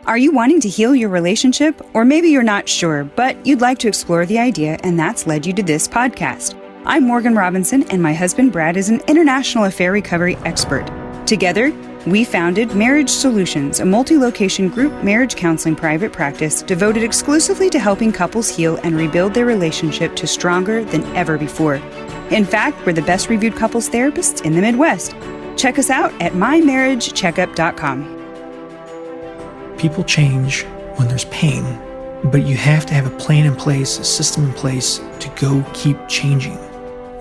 Are you wanting to heal your relationship? Or maybe you're not sure, but you'd like to explore the idea, and that's led you to this podcast. I'm Morgan Robinson, and my husband Brad is an international affair recovery expert. Together, we founded Marriage Solutions, a multi-location group marriage counseling private practice devoted exclusively to helping couples heal and rebuild their relationship to stronger than ever before. In fact, we're the best reviewed couples therapists in the Midwest. Check us out at mymarriagecheckup.com. People change when there's pain, but you have to have a plan in place, a system in place to go keep changing.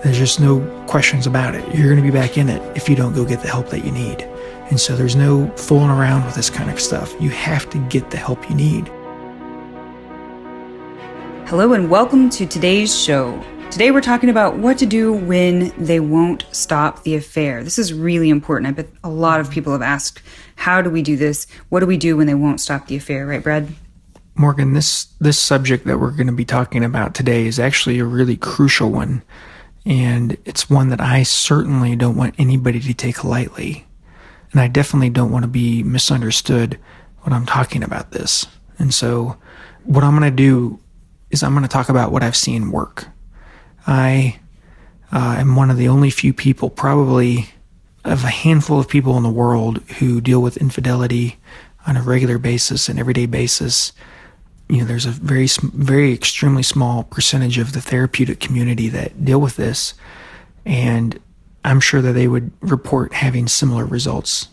There's just no questions about it. You're going to be back in it if you don't go get the help that you need. And so there's no fooling around with this kind of stuff. You have to get the help you need. Hello and welcome to today's show. Today we're talking about what to do when they won't stop the affair. This is really important. I bet a lot of people have asked, how do we do this? What do we do when they won't stop the affair? Right, Brad? Morgan, this subject that we're going to be talking about today is actually a really crucial one. And it's one that I certainly don't want anybody to take lightly. And I definitely don't want to be misunderstood when I'm talking about this. And so what I'm going to do is I'm going to talk about what I've seen work. I am one of the only few people, probably of a handful of people in the world, who deal with infidelity on a regular basis, an everyday basis. You know, there's a very extremely small percentage of the therapeutic community that deal with this, and I'm sure that they would report having similar results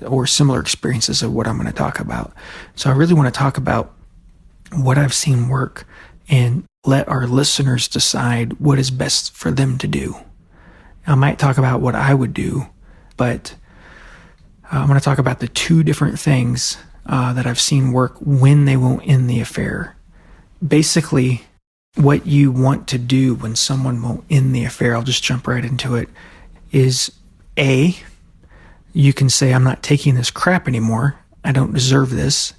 or similar experiences of what I'm going to talk about. So I really want to talk about what I've seen work and let our listeners decide what is best for them to do. I might talk about what I would do, but I'm going to talk about the two different things that I've seen work when they won't end the affair. Basically, what you want to do when someone won't end the affair, I'll just jump right into it, is A, you can say, I'm not taking this crap anymore. I don't deserve this.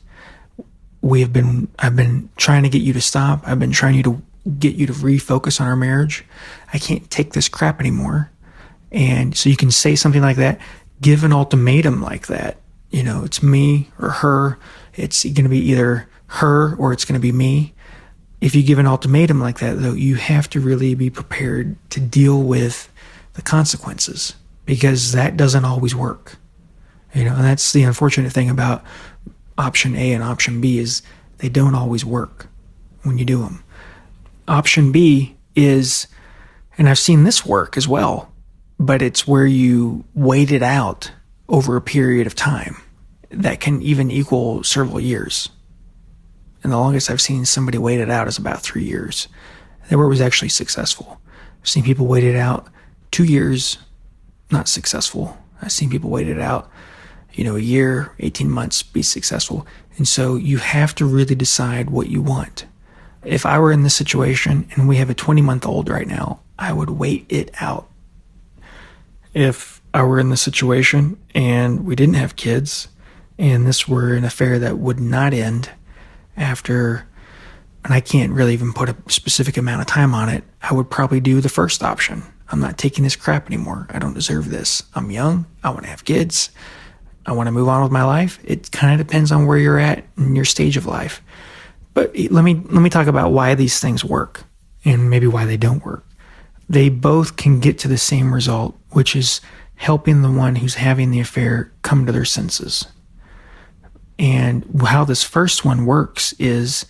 I've been trying to get you to stop. I've been trying to get you to refocus on our marriage. I can't take this crap anymore. And so you can say something like that, give an ultimatum like that. You know, it's me or her. It's going to be either her or it's going to be me. If you give an ultimatum like that, though, you have to really be prepared to deal with the consequences, because that doesn't always work. You know, and that's the unfortunate thing about option A and option B, is they don't always work when you do them. Option B is, and I've seen this work as well, but it's where you wait it out over a period of time that can even equal several years. And the longest I've seen somebody wait it out is about 3 years. That where it was actually successful. I've seen people wait it out 2 years, not successful. I've seen people wait it out, a year, 18 months, be successful. And so you have to really decide what you want. If I were in this situation and we have a 20-month-old right now, I would wait it out. If I were in this situation and we didn't have kids and this were an affair that would not end after, and I can't really even put a specific amount of time on it, I would probably do the first option. I'm not taking this crap anymore. I don't deserve this. I'm young. I want to have kids. I want to move on with my life. It kind of depends on where you're at in your stage of life. But let me talk about why these things work and maybe why they don't work. They both can get to the same result, which is helping the one who's having the affair come to their senses. And how this first one works is,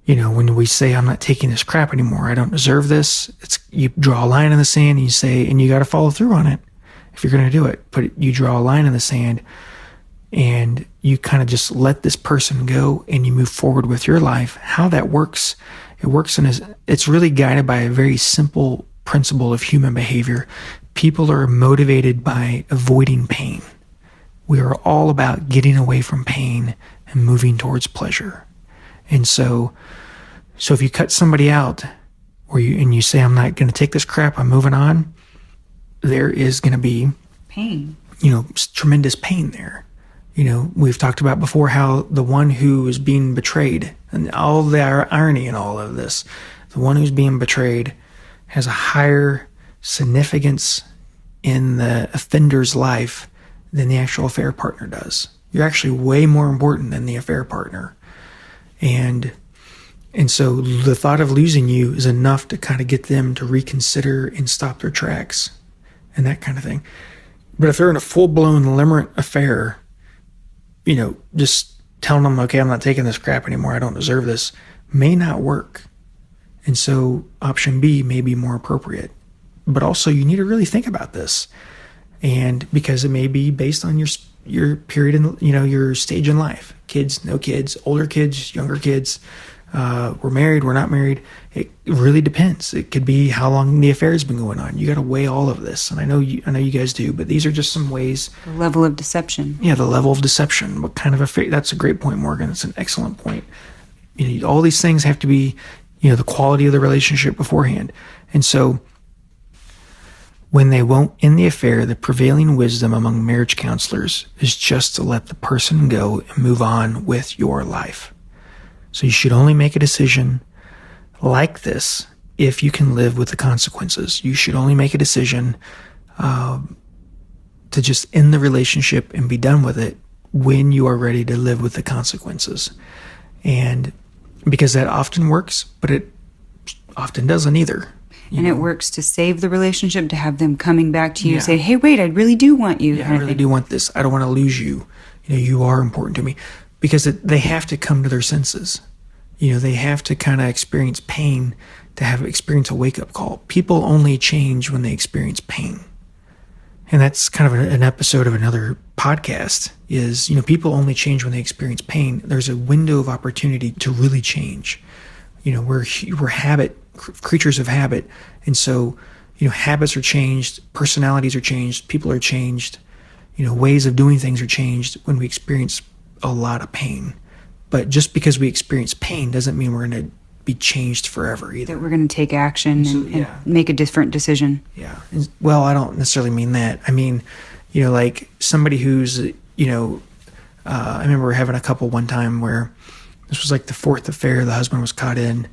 when we say, I'm not taking this crap anymore, I don't deserve this, you draw a line in the sand and you say, and you got to follow through on it if you're going to do it. But you draw a line in the sand and you kind of just let this person go and you move forward with your life. How that works, it's really guided by a very simple principle of human behavior. People are motivated by avoiding pain. We are all about getting away from pain and moving towards pleasure. And so if you cut somebody out or you say, I'm not going to take this crap, I'm moving on, there is going to be pain, tremendous pain there. We've talked about before how the one who is being betrayed, and all the irony in all of this, the one who's being betrayed has a higher significance in the offender's life than the actual affair partner does. You're actually way more important than the affair partner. And so the thought of losing you is enough to kind of get them to reconsider and stop their tracks and that kind of thing. But if they're in a full-blown limerent affair, just telling them, okay, I'm not taking this crap anymore, I don't deserve this, may not work. And so option B may be more appropriate. But also you need to really think about this. And because it may be based on your period in, your stage in life. Kids, no kids, older kids, younger kids, we're married, we're not married. It really depends. It could be how long the affair has been going on. You got to weigh all of this. And I know you guys do, but these are just some ways. The level of deception. Yeah, the level of deception. What kind of affair? That's a great point, Morgan. It's an excellent point. All these things have to be, the quality of the relationship beforehand. And so when they won't end the affair, the prevailing wisdom among marriage counselors is just to let the person go and move on with your life. So you should only make a decision like this if you can live with the consequences. You should only make a decision to just end the relationship and be done with it when you are ready to live with the consequences. And because that often works, but it often doesn't either. And it works to save the relationship, to have them coming back to you and say, hey, wait, I really do want you. Yeah, I really do want this. I don't want to lose you. You are important to me. Because they have to come to their senses. They have to kind of experience pain to experience a wake-up call. People only change when they experience pain. And that's kind of an episode of another podcast is, people only change when they experience pain. There's a window of opportunity to really change. We're creatures of habit. And so, habits are changed, personalities are changed, people are changed, ways of doing things are changed when we experience a lot of pain. But just because we experience pain doesn't mean we're going to be changed forever either. That we're going to take action and make a different decision. Yeah. Well, I don't necessarily mean that. I mean, like somebody who's, I remember having a couple one time where this was like the fourth affair the husband was caught in.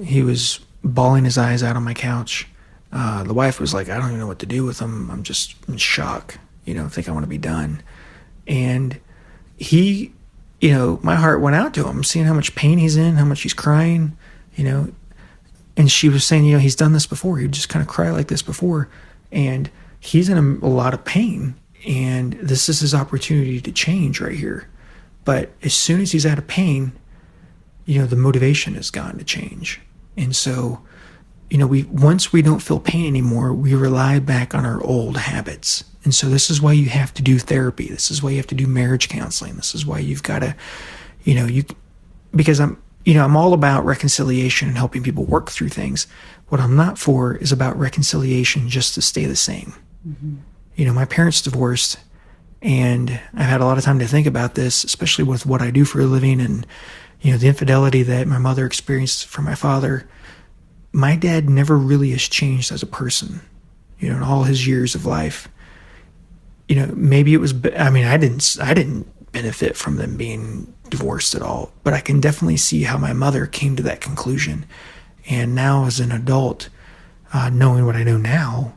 He was bawling his eyes out on my couch. The wife was like, I don't even know what to do with him. I'm just in shock, I think I want to be done. And he, my heart went out to him, seeing how much pain he's in, how much he's crying, and she was saying, he's done this before. He'd just kind of cry like this before. And he's in a lot of pain. And this is his opportunity to change right here. But as soon as he's out of pain, the motivation is gone to change. And so, once we don't feel pain anymore, we rely back on our old habits. And so this is why you have to do therapy. This is why you have to do marriage counseling. This is why you've got to, because I'm all about reconciliation and helping people work through things. What I'm not for is about reconciliation just to stay the same. Mm-hmm. My parents divorced, and I've had a lot of time to think about this, especially with what I do for a living and, the infidelity that my mother experienced from my father. My dad never really has changed as a person, in all his years of life. Maybe it was, I didn't benefit from them being divorced at all, but I can definitely see how my mother came to that conclusion. And now as an adult, knowing what I know now,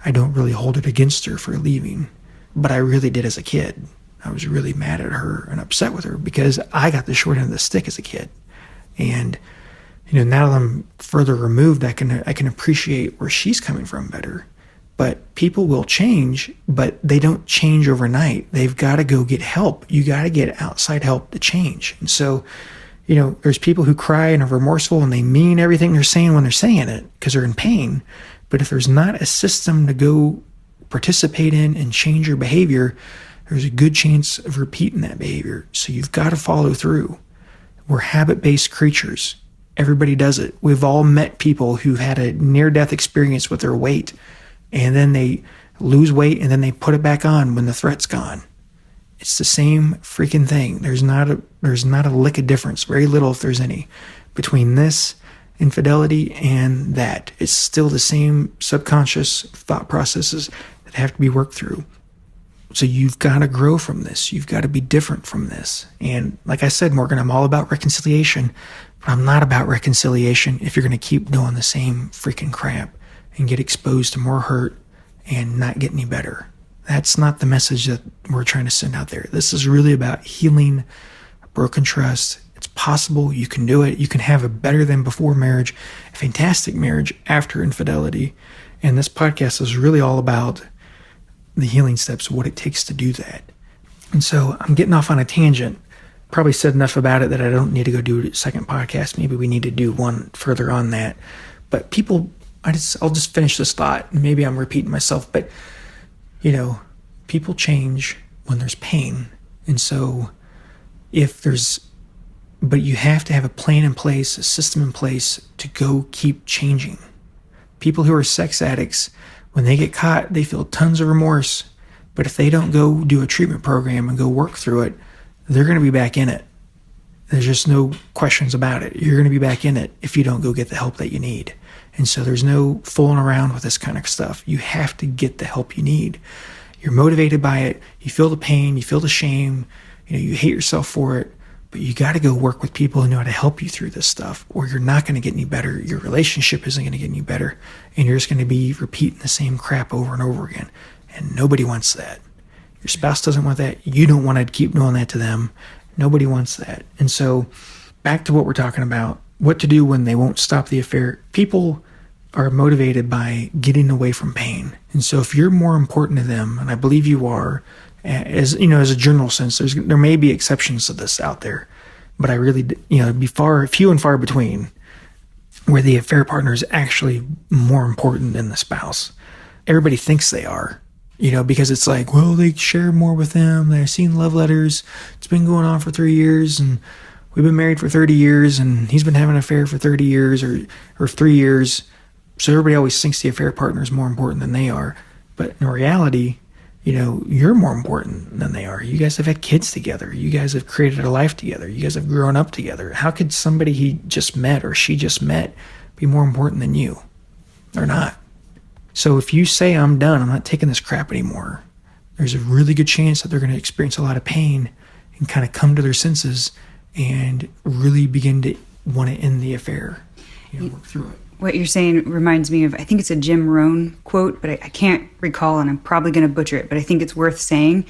I don't really hold it against her for leaving, but I really did as a kid. I was really mad at her and upset with her because I got the short end of the stick as a kid. And, now that I'm further removed, I can appreciate where she's coming from better. But people will change, but they don't change overnight. They've got to go get help. You got to get outside help to change. And so, there's people who cry and are remorseful and they mean everything they're saying when they're saying it because they're in pain. But if there's not a system to go participate in and change your behavior, there's a good chance of repeating that behavior. So you've got to follow through. We're habit-based creatures. Everybody does it. We've all met people who've had a near-death experience with their weight, and then they lose weight, and then they put it back on when the threat's gone. It's the same freaking thing. There's not a lick of difference, very little if there's any, between this infidelity and that. It's still the same subconscious thought processes that have to be worked through. So you've got to grow from this. You've got to be different from this. And like I said, Morgan, I'm all about reconciliation, but I'm not about reconciliation if you're going to keep doing the same freaking crap and get exposed to more hurt and not get any better. That's not the message that we're trying to send out there. This is really about healing a broken trust. It's possible. You can do it. You can have a better than before marriage, a fantastic marriage after infidelity. And this podcast is really all about the healing steps, what it takes to do that. And so I'm getting off on a tangent. Probably said enough about it that I don't need to go do a second podcast. Maybe we need to do one further on that. But people, I'll just finish this thought. Maybe I'm repeating myself, but people change when there's pain. And so but you have to have a plan in place, a system in place to go keep changing. People who are sex addicts, when they get caught, they feel tons of remorse. But if they don't go do a treatment program and go work through it, they're going to be back in it. There's just no questions about it. You're going to be back in it if you don't go get the help that you need. And so there's no fooling around with this kind of stuff. You have to get the help you need. You're motivated by it. You feel the pain. You feel the shame. You hate yourself for it. But you got to go work with people who know how to help you through this stuff, or you're not going to get any better. Your relationship isn't going to get any better. And you're just going to be repeating the same crap over and over again. And nobody wants that. Your spouse doesn't want that. You don't want to keep doing that to them. Nobody wants that. And so back to what we're talking about, what to do when they won't stop the affair. People are motivated by getting away from pain. And so if you're more important to them, and I believe you are, as a general sense, there may be exceptions to this out there, but I really, be few and far between where the affair partner is actually more important than the spouse. Everybody thinks they are, because it's like, well, they share more with them. They're seeing love letters. It's been going on for 3 years, and we've been married for 30 years, and he's been having an affair for 30 years or 3 years. So everybody always thinks the affair partner is more important than they are. But in reality, you're more important than they are. You guys have had kids together. You guys have created a life together. You guys have grown up together. How could somebody he just met or she just met be more important than you? They're not. So if you say, I'm done, I'm not taking this crap anymore, there's a really good chance that they're going to experience a lot of pain and kind of come to their senses and really begin to want to end the affair, work through it. What you're saying reminds me of, I think it's a Jim Rohn quote, but I can't recall, and I'm probably going to butcher it, but I think it's worth saying.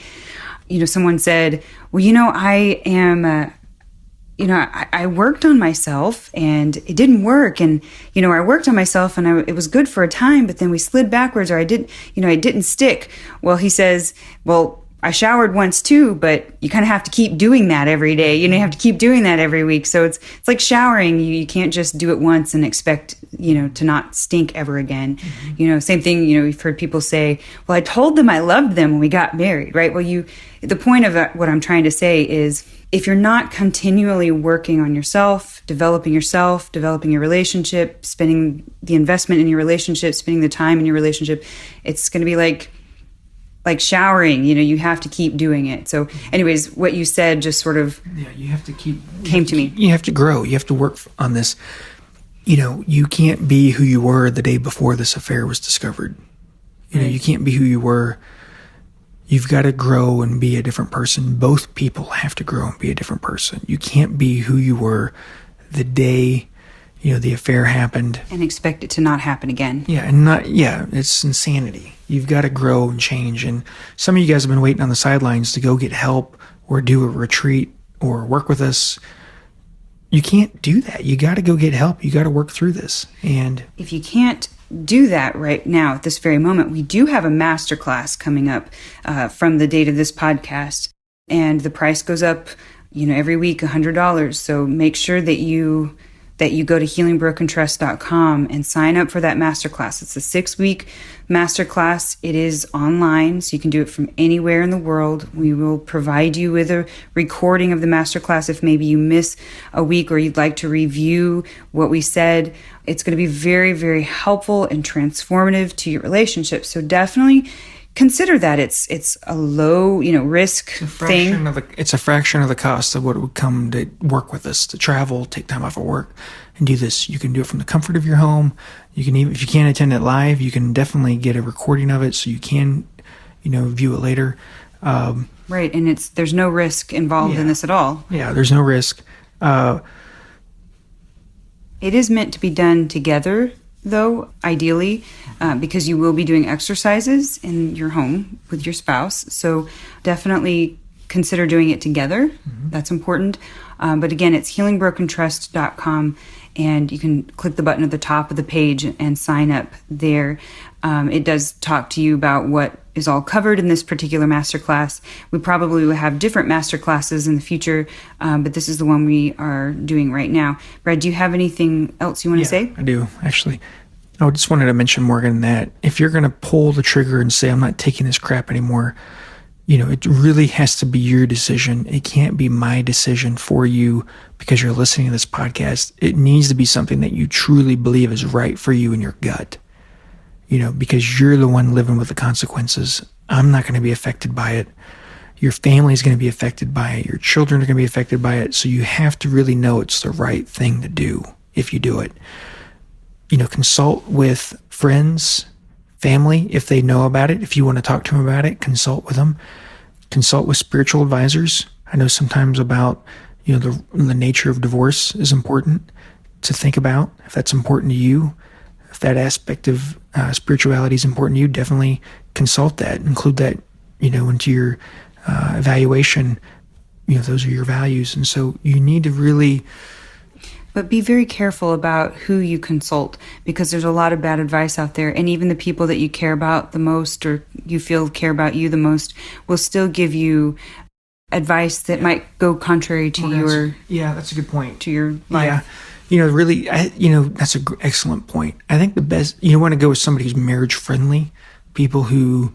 Someone said, well, I am, I worked on myself and it didn't work. And, I worked on myself and it was good for a time, but then we slid backwards, or I didn't stick. Well, he says, well, I showered once too, but you kind of have to keep doing that every day. You have to keep doing that every week. So it's like showering. You can't just do it once and expect, to not stink ever again. Mm-hmm. Same thing, we've heard people say, well, I told them I loved them when we got married, right? Well, the point of what I'm trying to say is, if you're not continually working on yourself, developing your relationship, spending the investment in your relationship, spending the time in your relationship, it's going to be like showering, you have to keep doing it. So anyways, what you said just sort of you have to came to me. You have to grow. You have to work on this. You can't be who you were the day before this affair was discovered. Right. You can't be who you were. You've got to grow and be a different person. Both people have to grow and be a different person. You can't be who you were the day the affair happened and expect it to not happen again. It's insanity. You've got to grow and change. And some of you guys have been waiting on the sidelines to go get help or do a retreat or work with us. You can't do that. You got to go get help. You got to work through this. And if you can't do that right now at this very moment, we do have a masterclass coming up from the date of this podcast, and the price goes up, every week, $100. So make sure that you go to healingbrokentrust.com and sign up for that masterclass. It's a 6-week masterclass. It is online, so you can do it from anywhere in the world. We will provide you with a recording of the masterclass if maybe you miss a week or you'd like to review what we said. It's going to be very, very helpful and transformative to your relationship. So definitely consider that. It's a low, risk thing. It's a fraction of the cost of what it would come to work with us, to travel, take time off of work, and do this. You can do it from the comfort of your home. You can even, if you can't attend it live, you can definitely get a recording of it so you can, view it later. Right, and there's no risk involved in this at all. Yeah, there's no risk. It is meant to be done together, though, ideally, because you will be doing exercises in your home with your spouse. So definitely consider doing it together. Mm-hmm. That's important. But again, it's healingbrokentrust.com, and you can click the button at the top of the page and sign up there. It does talk to you about what is all covered in this particular masterclass. We probably will have different masterclasses in the future, but this is the one we are doing right now. Brad, do you have anything else you want to say? I do, actually. I just wanted to mention, Morgan, that if you're going to pull the trigger and say, I'm not taking this crap anymore, it really has to be your decision. It can't be my decision for you because you're listening to this podcast. It needs to be something that you truly believe is right for you in your gut, because you're the one living with the consequences. I'm not going to be affected by it. Your family is going to be affected by it. Your children are going to be affected by it. So you have to really know it's the right thing to do if you do it. Consult with friends, family, if they know about it. If you want to talk to them about it, consult with them. Consult with spiritual advisors. I know sometimes about, the nature of divorce is important to think about. If that's important to you, if that aspect of spirituality is important to you, definitely consult that. Include that, into your evaluation. Those are your values. And so you need to really... But be very careful about who you consult, because there's a lot of bad advice out there. And even the people that you care about the most, or you feel care about you the most, will still give you advice that might go contrary to your... Yeah, that's a good point. To your life. Yeah. Really, that's an excellent point. I think the best, you want to go with somebody who's marriage friendly, people who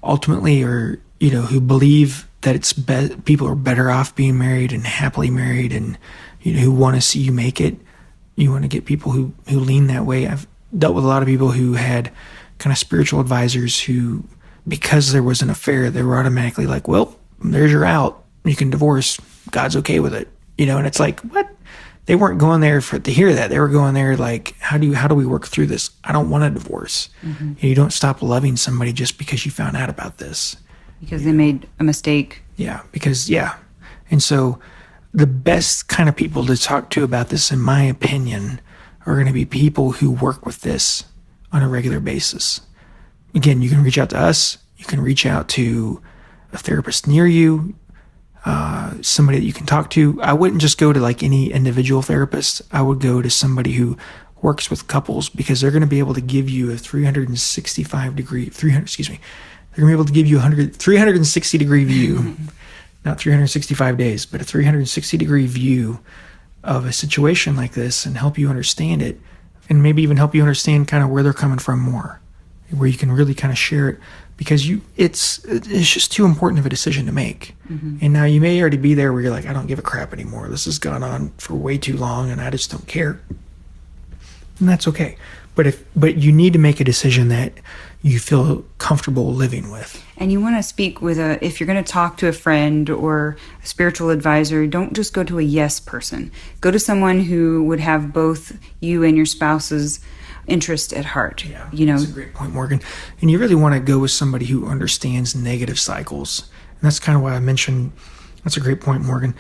ultimately are, who believe that people are better off being married and happily married, and who want to see you make it. You want to get people who lean that way. I've dealt with a lot of people who had kind of spiritual advisors who, because there was an affair, they were automatically like, well, there's your out. You can divorce. God's okay with it. And it's like, what? They weren't going there to hear that. They were going there like, how do we work through this? I don't want a divorce. Mm-hmm. You don't stop loving somebody just because you found out about this. Because they made a mistake. Yeah, And so the best kind of people to talk to about this, in my opinion, are going to be people who work with this on a regular basis. Again, you can reach out to us. You can reach out to a therapist near you, somebody that you can talk to. I wouldn't just go to like any individual therapist. I would go to somebody who works with couples, because they're going to be able to give you a 360 degree view. Not 365 days, but a 360-degree view of a situation like this, and help you understand it, and maybe even help you understand kind of where they're coming from more, where you can really kind of share it, because it's just too important of a decision to make. Mm-hmm. And now you may already be there where you're like, I don't give a crap anymore. This has gone on for way too long, and I just don't care. And that's okay. But you need to make a decision that you feel comfortable living with. And you want to speak with if you're going to talk to a friend or a spiritual advisor, don't just go to a yes person. Go to someone who would have both you and your spouse's interest at heart. Yeah, that's a great point, Morgan. And you really want to go with somebody who understands negative cycles. And that's kind of why I mentioned, that's a great point, Morgan.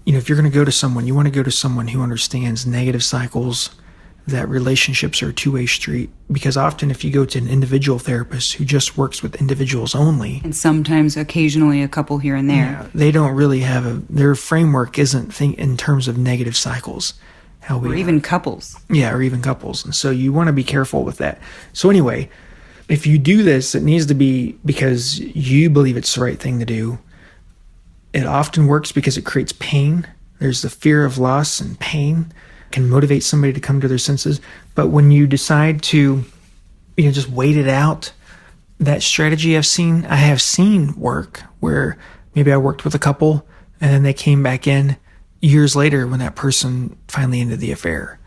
If you're going to go to someone, you want to go to someone who understands negative cycles, that relationships are a two-way street. Because often if you go to an individual therapist who just works with individuals only, and sometimes occasionally a couple here and there, they don't really have their framework isn't in terms of negative cycles. Or even couples. Yeah, or even couples. And so you want to be careful with that. So anyway, if you do this, it needs to be because you believe it's the right thing to do. It often works because it creates pain. There's the fear of loss and pain can motivate somebody to come to their senses. But when you decide to, just wait it out, that strategy I have seen work where maybe I worked with a couple and then they came back in years later when that person finally ended the affair.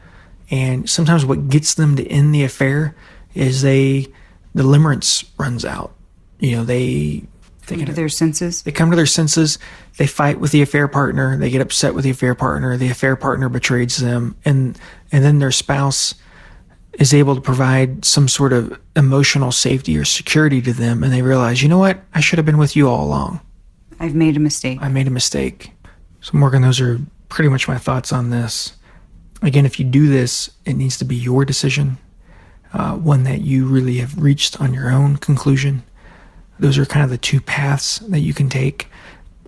And sometimes what gets them to end the affair is the limerence runs out. They come to their senses. They come to their senses. They fight with the affair partner. They get upset with the affair partner. The affair partner betrays them. And then their spouse is able to provide some sort of emotional safety or security to them. And they realize, you know what? I should have been with you all along. I've made a mistake. I made a mistake. So Morgan, those are pretty much my thoughts on this. Again, if you do this, it needs to be your decision. one that you really have reached on your own conclusion. Those are kind of the two paths that you can take.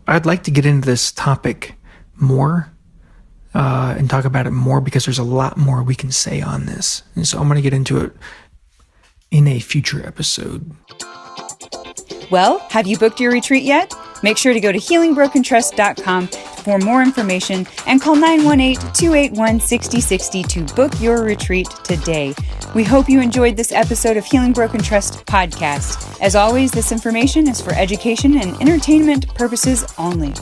I'd like to get into this topic more and talk about it more because there's a lot more we can say on this. And so I'm going to get into it in a future episode. Well, have you booked your retreat yet? Make sure to go to healingbrokentrust.com for more information and call 918-281-6060 to book your retreat today. We hope you enjoyed this episode of Healing Broken Trust podcast. As always, this information is for education and entertainment purposes only.